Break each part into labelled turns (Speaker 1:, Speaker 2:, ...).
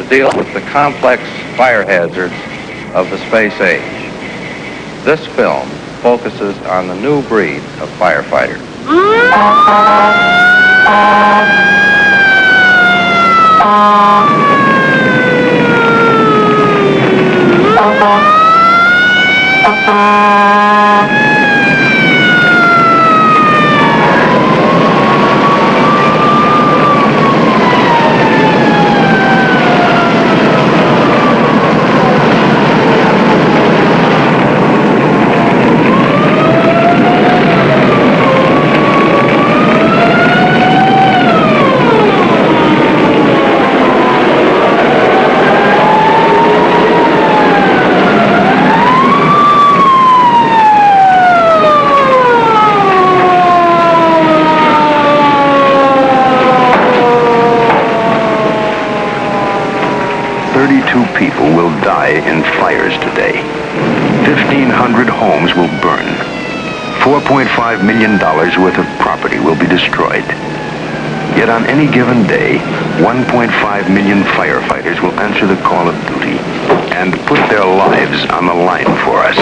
Speaker 1: to deal with the complex fire hazards of the space age. This film focuses on the new breed of firefighter.
Speaker 2: People will die in fires today. 1,500 homes will burn. $4.5 million worth of property will be destroyed. Yet on any given day, 1.5 million firefighters will answer the call of duty and put their lives on the line for us.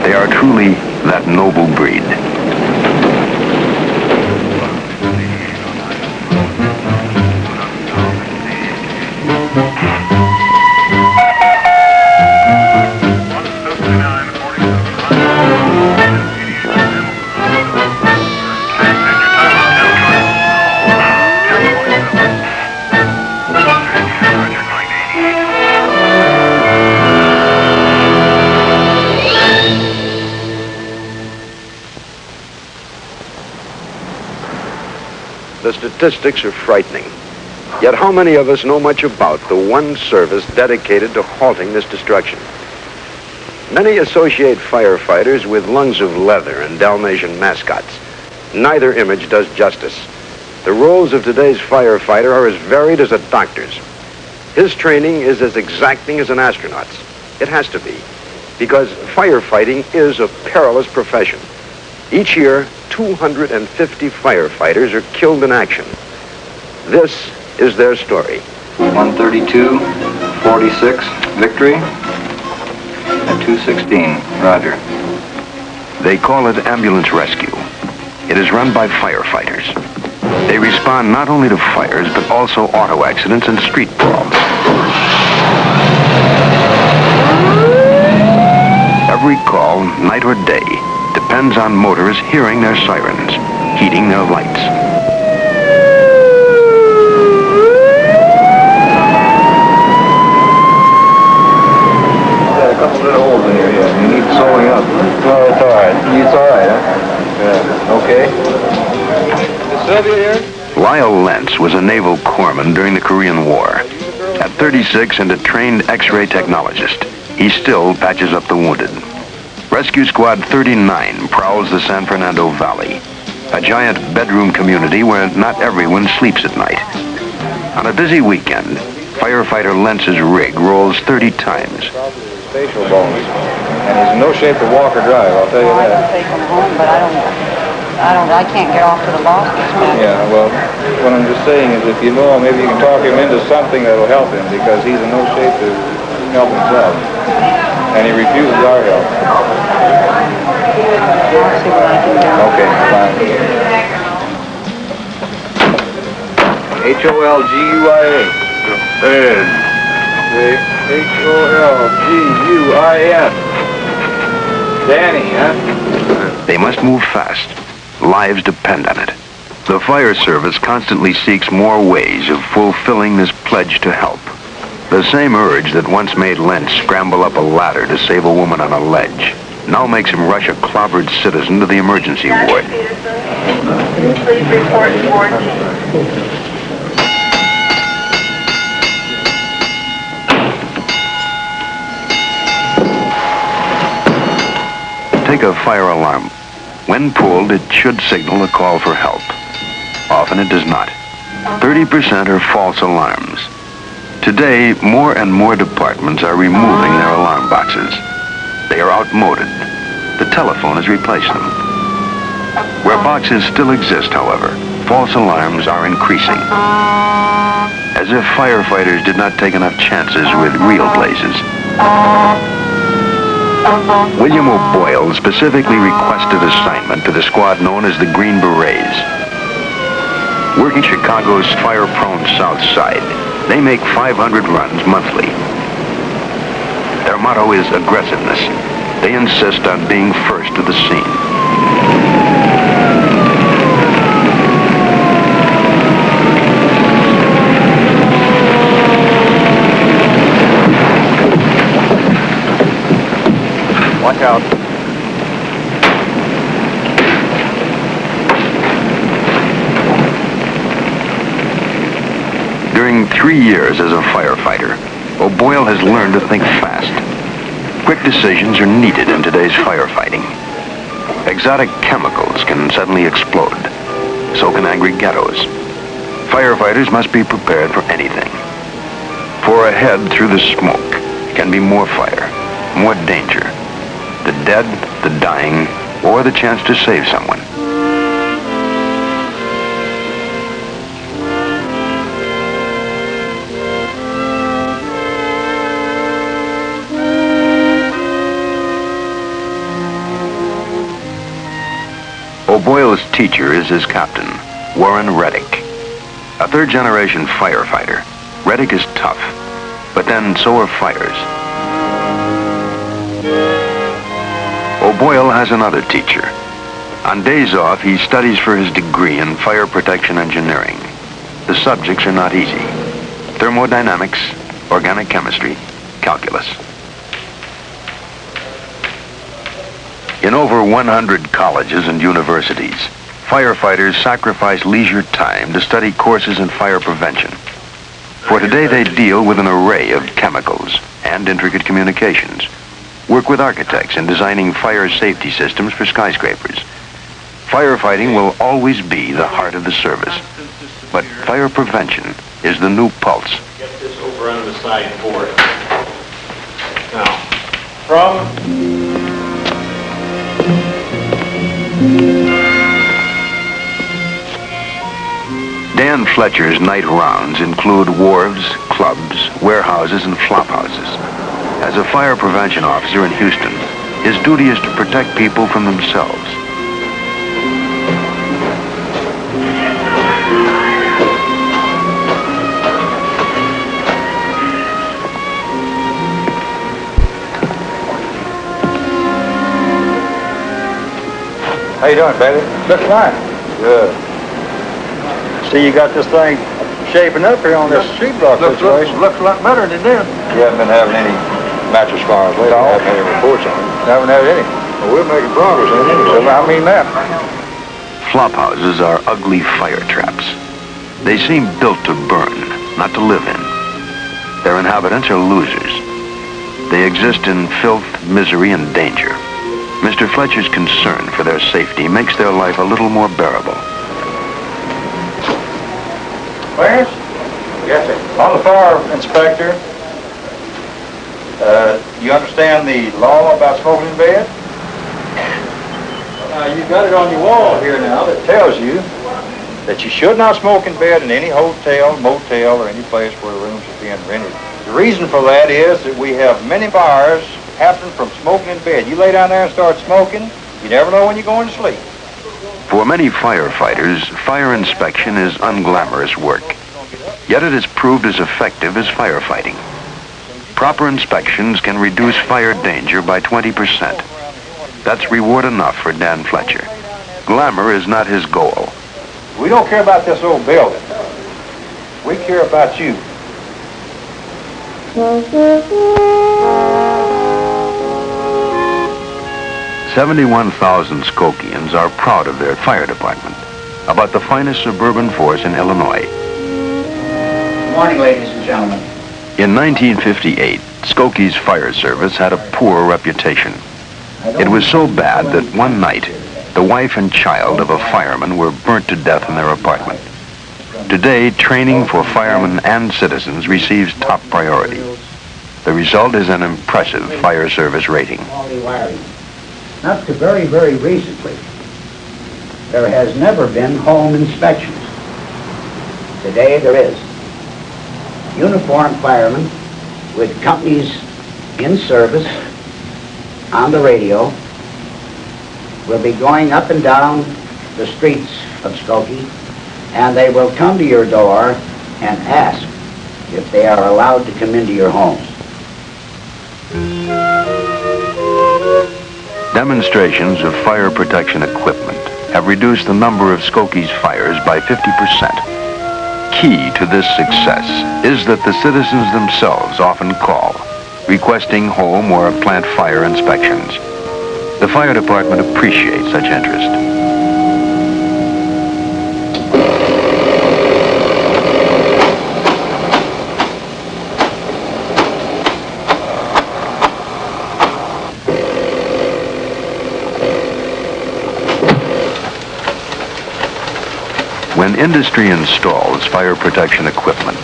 Speaker 2: They are truly that noble breed.
Speaker 3: The statistics are frightening. Yet how many of us know much about the one service dedicated to halting this destruction? Many associate firefighters with lungs of leather and Dalmatian mascots. Neither image does justice. The roles of today's firefighter are as varied as a doctor's. His training is as exacting as an astronaut's. It has to be, because firefighting is a perilous profession. Each year, 250 firefighters are killed in action. This is their story.
Speaker 4: 132, 46, Victory, and 216, Roger.
Speaker 2: They call it ambulance rescue. It is run by firefighters. They respond not only to fires, but also auto accidents and street brawls. Every call, night or day, depends on motorists hearing their sirens, heeding their lights.
Speaker 5: Got a couple little holes in here, yeah. You need sewing up. No, it's all right. It's all right, huh? Yeah. Okay. Is Sylvia here?
Speaker 2: Lyle Lentz was a naval corpsman during the Korean War. At 36 and a trained X-ray technologist, he still patches up the wounded. Rescue Squad 39 prowls the San Fernando Valley, a giant bedroom community where not everyone sleeps at night. On a busy weekend, firefighter Lentz's rig rolls 30 times.
Speaker 5: Facial bones, and he's in no shape to walk or drive, I'll tell you
Speaker 6: I
Speaker 5: that.
Speaker 6: don't take him home, but I can't get off to the Boston.
Speaker 5: Yeah, well, what I'm just saying is if you know him, maybe you can talk him into something that'll help him, because he's in no shape to help himself. And he refuses our help.
Speaker 6: I'll see what I can do.
Speaker 5: Okay, fine. H-O-L-G-U-I-A. H-O-L-G-U-I-N. Danny, huh?
Speaker 2: They must move fast. Lives depend on it. The fire service constantly seeks more ways of fulfilling this pledge to help. The same urge that once made Lentz scramble up a ladder to save a woman on a ledge now makes him rush a clobbered citizen to the emergency ward.
Speaker 7: Please report to ward.
Speaker 2: Take a fire alarm. When pulled, it should signal a call for help. Often it does not. 30% are false alarms. Today, more and more departments are removing their alarm boxes. They are outmoded. The telephone has replaced them. Where boxes still exist, however, false alarms are increasing. As if firefighters did not take enough chances with real blazes. William O'Boyle specifically requested assignment to the squad known as the Green Berets. Working Chicago's fire-prone South Side, they make 500 runs monthly. Their motto is aggressiveness. They insist on being first to the scene.
Speaker 5: Watch out.
Speaker 2: During 3 years as a firefighter, O'Boyle has learned to think fast. Quick decisions are needed in today's firefighting. Exotic chemicals can suddenly explode. So can angry ghettos. Firefighters must be prepared for anything. For ahead through the smoke can be more fire, more danger. The dead, the dying, or the chance to save someone. O'Boyle's teacher is his captain, Warren Reddick. A third-generation firefighter, Reddick is tough, but then so are fires. O'Boyle has another teacher. On days off, he studies for his degree in fire protection engineering. The subjects are not easy. Thermodynamics, organic chemistry, calculus. In over 100 colleges and universities, firefighters sacrifice leisure time to study courses in fire prevention. For today, they deal with an array of chemicals and intricate communications. Work with architects in designing fire safety systems for skyscrapers. Firefighting will always be the heart of the service, but fire prevention is the new pulse.
Speaker 8: Get this over on the side for it. Now, from
Speaker 2: Dan Fletcher's night rounds include wharves, clubs, warehouses, and flop houses. As a fire prevention officer in Houston, his duty is to protect people from themselves.
Speaker 5: How you doing, baby? Looks fine. Good. See, you got this thing shaping up here on this street block situation.
Speaker 9: Looks a lot better than it did.
Speaker 5: You haven't been having any mattress fires lately. I haven't had any reports on it. Haven't had any. Well, we're making progress on it. So I mean that.
Speaker 2: Flop houses are ugly fire traps. They seem built to burn, not to live in. Their inhabitants are losers. They exist in filth, misery, and danger. Mr. Fletcher's concern for their safety makes their life a little more bearable.
Speaker 5: Clarence? Yes, sir. On the fire inspector, you understand the law about smoking in bed? Now, you've got it on your wall here now that tells you that you should not smoke in bed in any hotel, motel, or any place where the rooms are being rented. The reason for that is that we have many fires happening from smoking in bed. You lay down there and start smoking, you never know when you're going to sleep.
Speaker 2: For many firefighters, fire inspection is unglamorous work. Yet it has proved as effective as firefighting. Proper inspections can reduce fire danger by 20%. That's reward enough for Dan Fletcher. Glamour is not his goal.
Speaker 5: We don't care about this old building. We care about you.
Speaker 2: 71,000 Skokians are proud of their fire department, about the finest suburban force in Illinois.
Speaker 10: Good morning, ladies and gentlemen.
Speaker 2: In 1958, Skoki's fire service had a poor reputation. It was so bad that one night, the wife and child of a fireman were burnt to death in their apartment. Today, training for firemen and citizens receives top priority. The result is an impressive fire service rating.
Speaker 10: Not to very, very recently. there has never been home inspections. Today there is. Uniformed firemen with companies in service on the radio will be going up and down the streets of Skokie, and they will come to your door and ask if they are allowed to come into your homes.
Speaker 2: Demonstrations of fire protection equipment have reduced the number of Skokie's fires by 50%. Key to this success is that the citizens themselves often call, requesting home or plant fire inspections. The fire department appreciates such interest. When industry installs fire protection equipment,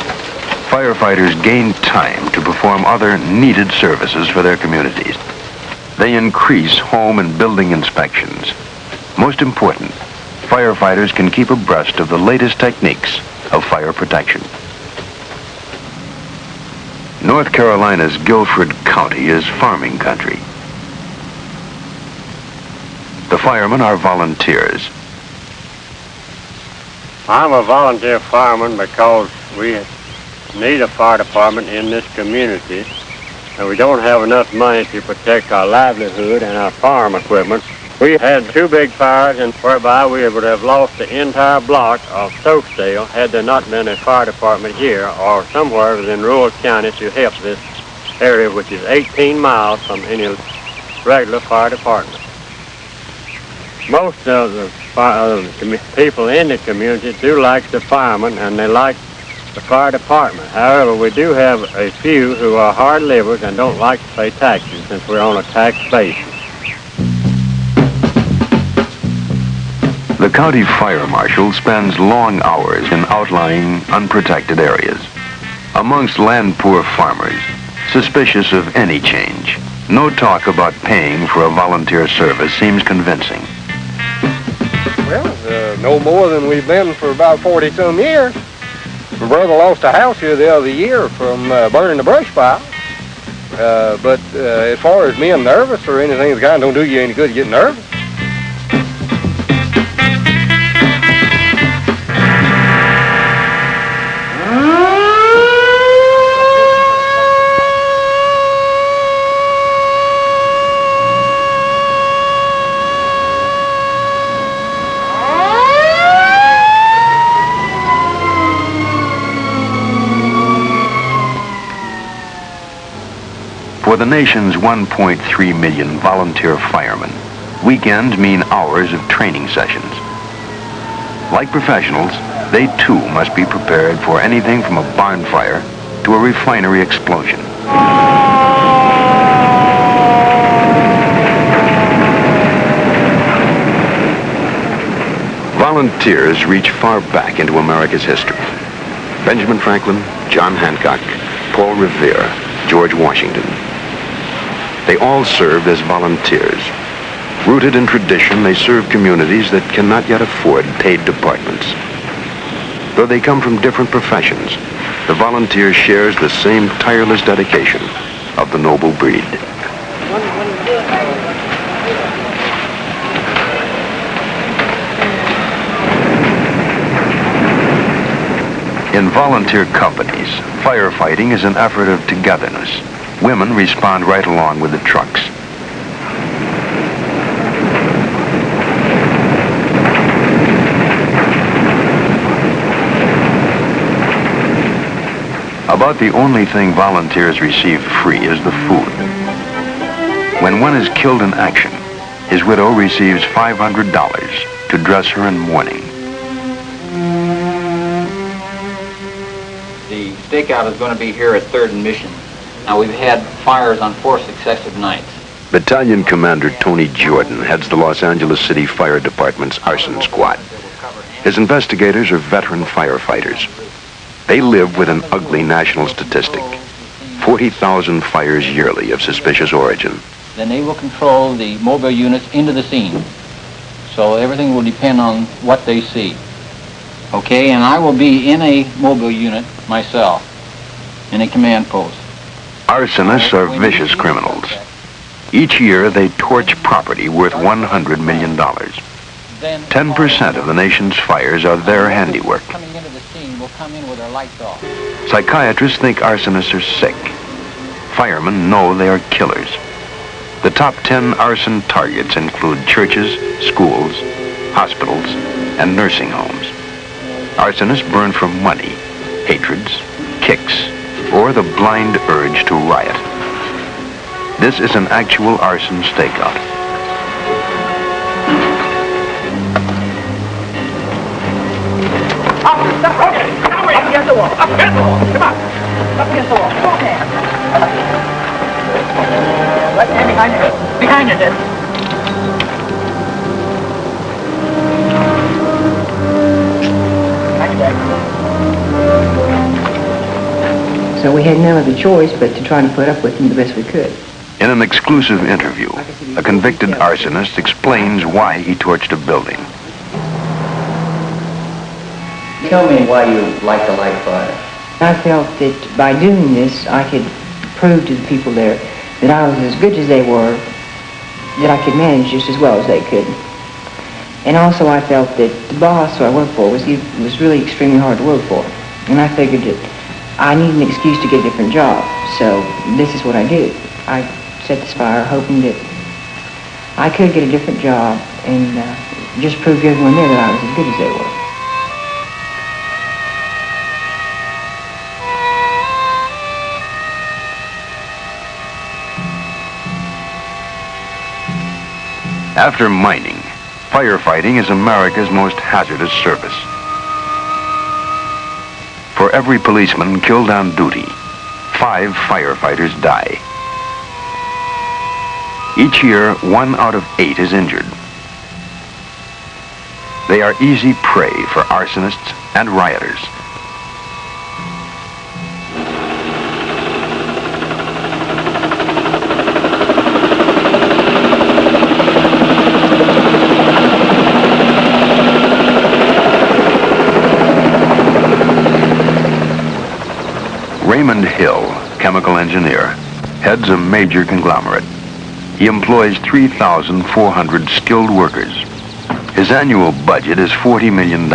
Speaker 2: firefighters gain time to perform other needed services for their communities. They increase home and building inspections. Most important, firefighters can keep abreast of the latest techniques of fire protection. North Carolina's Guilford County is farming country. The firemen are volunteers.
Speaker 9: I'm a volunteer fireman because we need a fire department in this community, and we don't have enough money to protect our livelihood and our farm equipment. We had two big fires, and whereby we would have lost the entire block of Stokesdale had there not been a fire department here or somewhere within rural county to help this area, which is 18 miles from any regular fire department. Most of the people in the community do like the firemen, and they like the fire department. However, we do have a few who are hard livers and don't like to pay taxes since we're on a tax basis.
Speaker 2: The county fire marshal spends long hours in outlying, unprotected areas. Amongst land-poor farmers, suspicious of any change, no talk about paying for a volunteer service seems convincing.
Speaker 11: Well, no more than we've been for about 40-some years. My brother lost a house here the other year from burning the brush pile. But as far as being nervous or anything, the kind don't do you any good to get nervous.
Speaker 2: For the nation's 1.3 million volunteer firemen, weekends mean hours of training sessions. Like professionals, they too must be prepared for anything from a barn fire to a refinery explosion. Volunteers reach far back into America's history. Benjamin Franklin, John Hancock, Paul Revere, George Washington. They all served as volunteers. Rooted in tradition, they serve communities that cannot yet afford paid departments. Though they come from different professions, the volunteer shares the same tireless dedication of the noble breed. In volunteer companies, firefighting is an effort of togetherness. Women respond right along with the trucks. About the only thing volunteers receive free is the food. When one is killed in action, his widow receives $500 to dress her in mourning.
Speaker 12: The stakeout is going to be here at 3rd and Mission. Now, we've had fires on 4 successive nights.
Speaker 2: Battalion Commander Tony Jordan heads the Los Angeles City Fire Department's arson squad. His investigators are veteran firefighters. They live with an ugly national statistic: 40,000 fires yearly of suspicious origin.
Speaker 12: Then they will control the mobile units into the scene. So everything will depend on what they see. Okay, and I will be in a mobile unit myself, in a command post.
Speaker 2: Arsonists are vicious criminals. Each year, they torch property worth $100 million. 10% of the nation's fires are their handiwork.
Speaker 12: Coming into the scene will come in with their lights off.
Speaker 2: Psychiatrists think arsonists are sick. Firemen know they are killers. The top 10 arson targets include churches, schools, hospitals, and nursing homes. Arsonists burn for money, hatreds, kicks, or the blind urge to riot. This is an actual arson stakeout.
Speaker 7: Up against the wall. Up against the wall. Come on. Up against the wall. Both hands. Left hand behind your head. Behind your head. Behind your back.
Speaker 6: So we had no other choice but to try to put up with him the best we could.
Speaker 2: In an exclusive interview, a convicted arsonist explains why he torched a building.
Speaker 12: Tell me why you like to light fire.
Speaker 6: I felt that by doing this, I could prove to the people there that I was as good as they were, that I could manage just as well as they could. And also I felt that the boss who I worked for was really extremely hard to work for. And I figured that I needed an excuse to get a different job. So this is what I did. I set this fire hoping that I could get a different job and just prove to everyone there that I was as good as they were.
Speaker 2: After mining, firefighting is America's most hazardous service. For every policeman killed on duty, 5 firefighters die. Each year, 1 out of 8 is injured. They are easy prey for arsonists and rioters. Raymond Hill, chemical engineer, heads a major conglomerate. He employs 3,400 skilled workers. His annual budget is $40 million.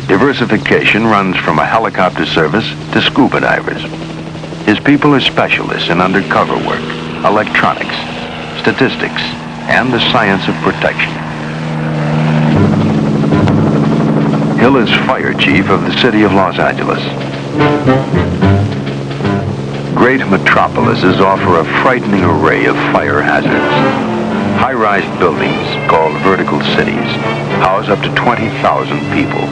Speaker 2: Diversification runs from a helicopter service to scuba divers. His people are specialists in undercover work, electronics, statistics, and the science of protection. Hill is fire chief of the city of Los Angeles. Great metropolises offer a frightening array of fire hazards. High-rise buildings, called vertical cities, house up to 20,000 people.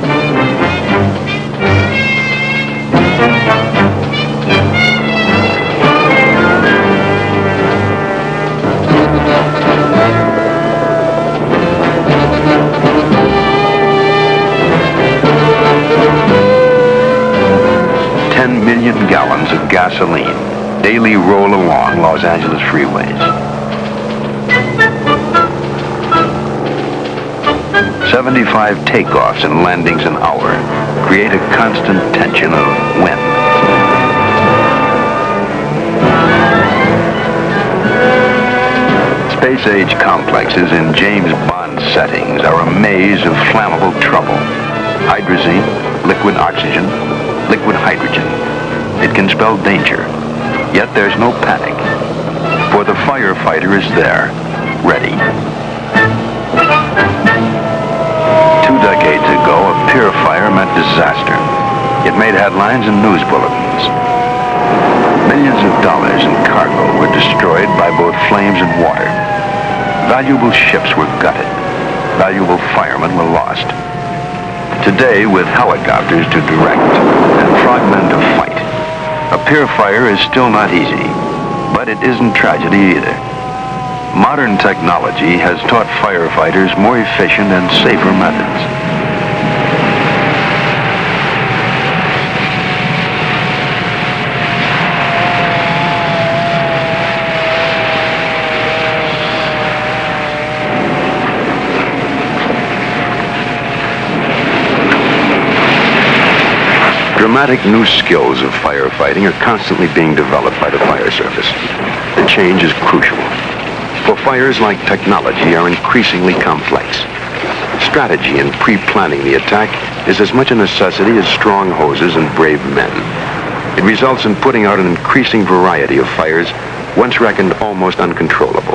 Speaker 2: Gallons of gasoline daily roll along Los Angeles freeways. 75 takeoffs and landings an hour create a constant tension of when. Space-age complexes in James Bond settings are a maze of flammable trouble. Hydrazine, liquid oxygen, liquid hydrogen. It can spell danger, yet there's no panic, for the firefighter is there, ready. 2 decades ago, a pier fire meant disaster. It made headlines and news bulletins. Millions of dollars in cargo were destroyed by both flames and water. Valuable ships were gutted. Valuable firemen were lost. Today, with helicopters to direct and frogmen to fight, a pier fire is still not easy, but it isn't tragedy either. Modern technology has taught firefighters more efficient and safer methods. dramatic new skills of firefighting are constantly being developed by the fire service. The change is crucial, for fires, like technology, are increasingly complex. Strategy in pre-planning the attack is as much a necessity as strong hoses and brave men. It results in putting out an increasing variety of fires once reckoned almost uncontrollable.